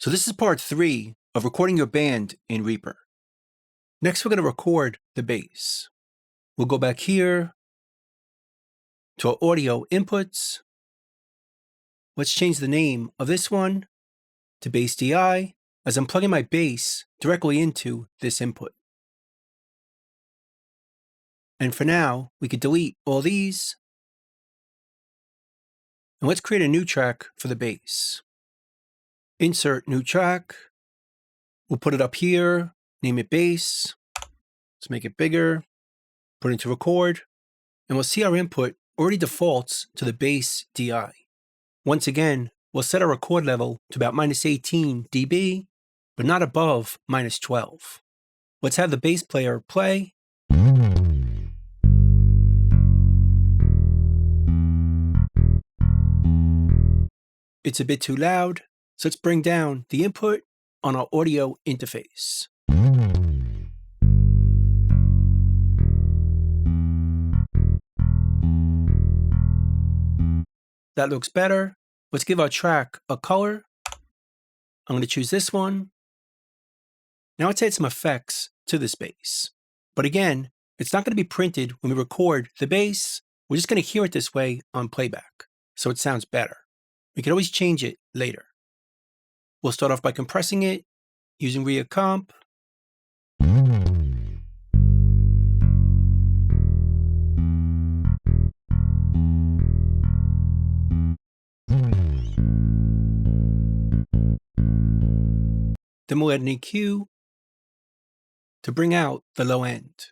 So this is part 3 of recording your band in Reaper. Next, we're going to record the bass. We'll go back here to our audio inputs. Let's change the name of this one to bass DI, as I'm plugging my bass directly into this input. And for now, we could delete all these. And let's create a new track for the bass. Insert new track. We'll put it up here, name it bass. Let's make it bigger, put it into record, and we'll see our input already defaults to the bass DI. Once again, we'll set our record level to about -18 dB, but not above -12. Let's have the bass player play. It's a bit too loud, so let's bring down the input on our audio interface. That looks better. Let's give our track a color. I'm going to choose this one. Now let's add some effects to this bass. But again, it's not going to be printed when we record the bass. We're just going to hear it this way on playback, so it sounds better. We can always change it later. We'll start off by compressing it using REAPER. Then we'll add an EQ to bring out the low end.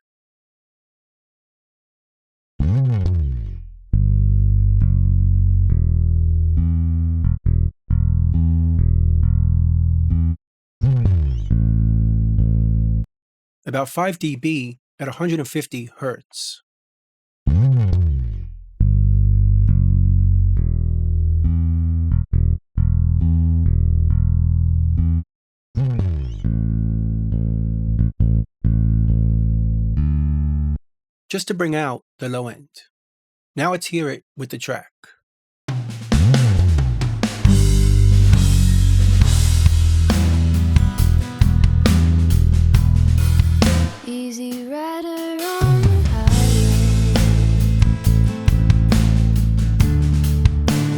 About 5 dB at 150 Hertz. Just to bring out the low end. Now let's hear it with the track. Easy rider on the highway.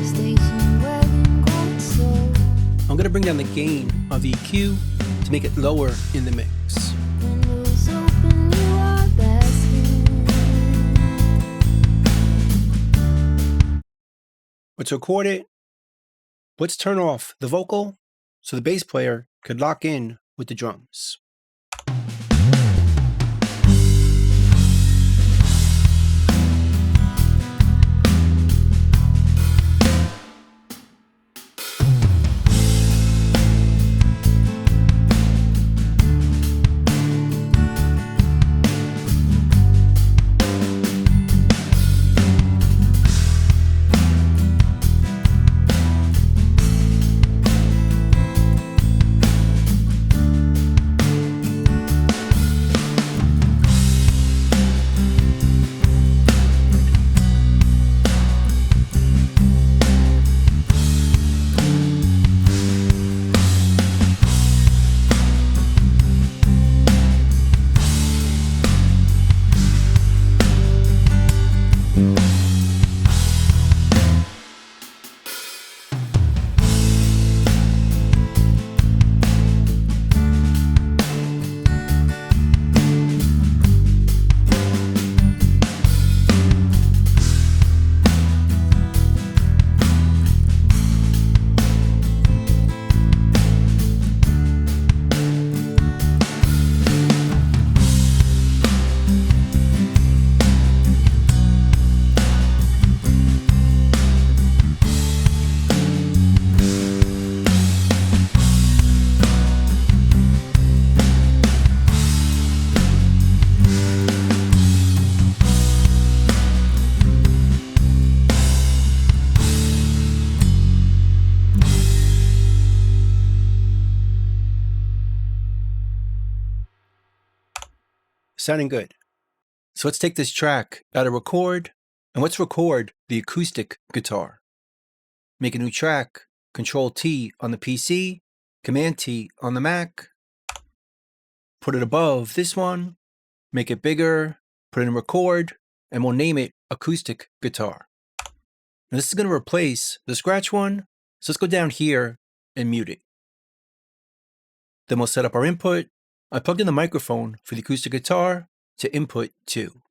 Station wagon quite slow. I'm going to bring down the gain of the EQ to make it lower in the mix. Windows open, you are basking. Let's record it. Let's turn off the vocal so the bass player could lock in with the drums. Sounding good. So let's take this track out of record and let's record the acoustic guitar. Make a new track, Control T on the PC, Command-T on the Mac, put it above this one, make it bigger, put it in record, and we'll name it acoustic guitar. Now this is going to replace the scratch one, so let's go down here and mute it. Then we'll set up our input. I plugged in the microphone for the acoustic guitar to input 2.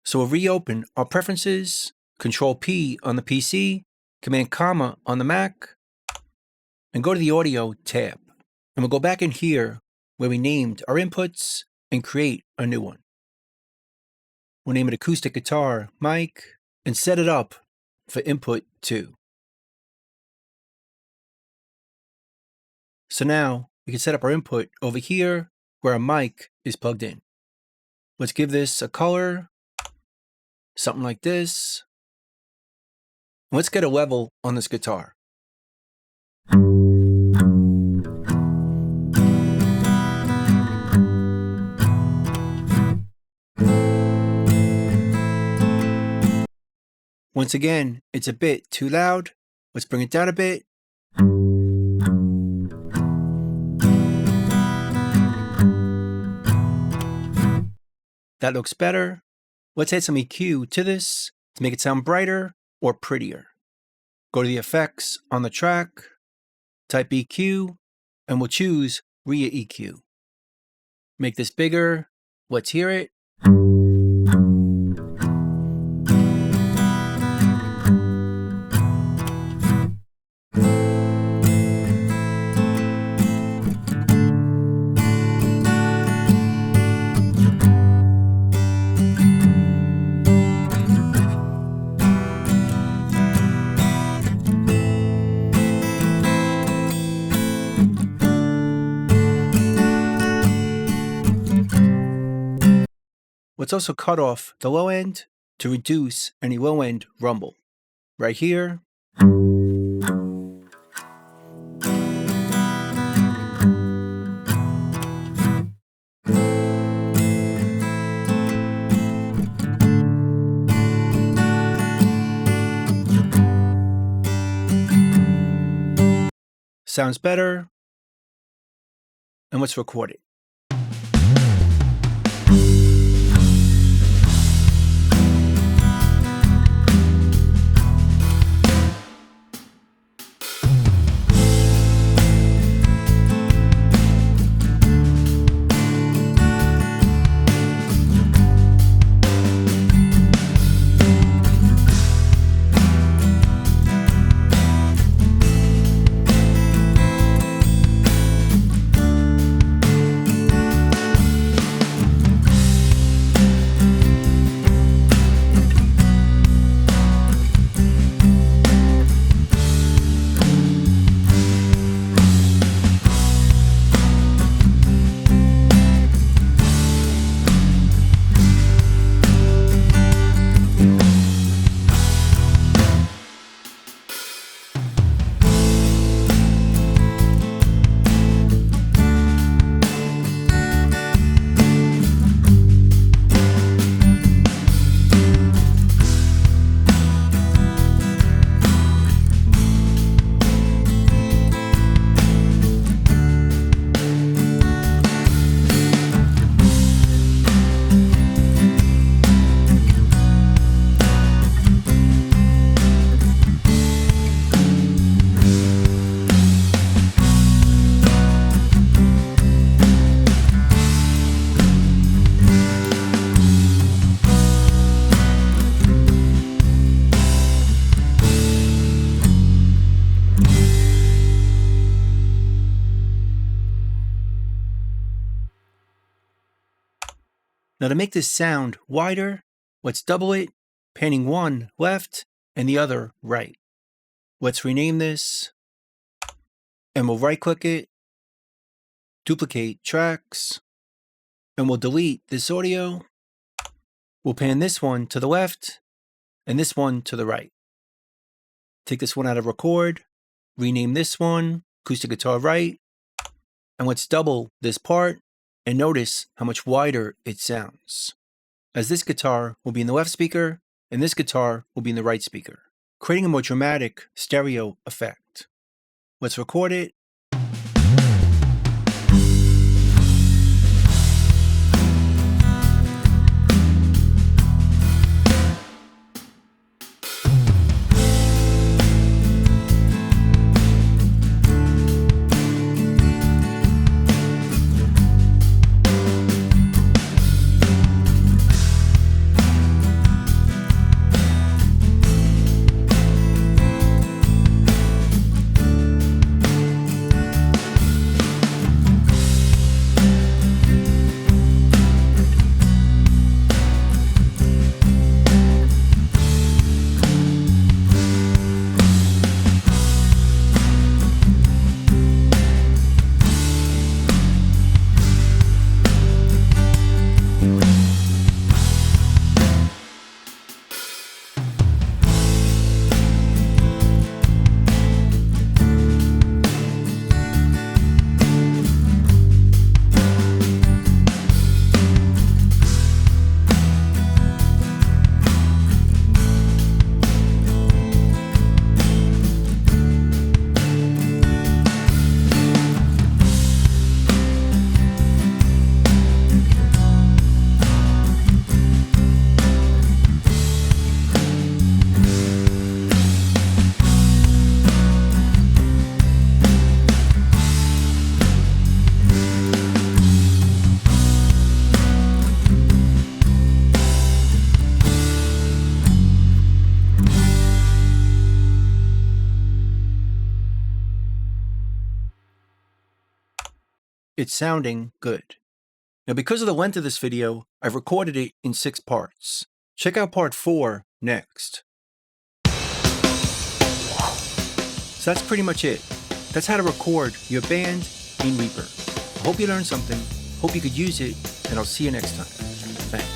So we'll reopen our preferences, Control-P on the PC, Command-Comma on the Mac, and go to the Audio tab. And we'll go back in here where we named our inputs and create a new one. We'll name it Acoustic Guitar Mic and set it up for input 2. So now we can set up our input over here where our mic is plugged in. Let's give this a color, something like this. Let's get a level on this guitar. Once again, it's a bit too loud. Let's bring it down a bit. That looks better. Let's add some EQ to this to make it sound brighter or prettier. Go to the effects on the track, type EQ, and we'll choose REA EQ. Make this bigger. Let's hear it. Let's also cut off the low end to reduce any low end rumble. Right here. Sounds better. And let's record it. Now to make this sound wider, let's double it, panning one left and the other right. Let's rename this, and we'll right-click it, duplicate tracks, and we'll delete this audio. We'll pan this one to the left and this one to the right. Take this one out of record, rename this one, acoustic guitar right, and let's double this part and notice how much wider it sounds, as this guitar will be in the left speaker and this guitar will be in the right speaker, creating a more dramatic stereo effect. Let's record it. It's sounding good. Now, because of the length of this video, I've recorded it in 6 parts. Check out part 4 next. So that's pretty much it. That's how to record your band in Reaper. I hope you learned something, hope you could use it, and I'll see you next time. Thanks.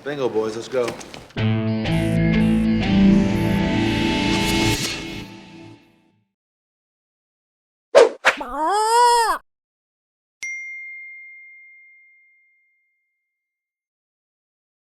Bingo, boys, let's go. Bye.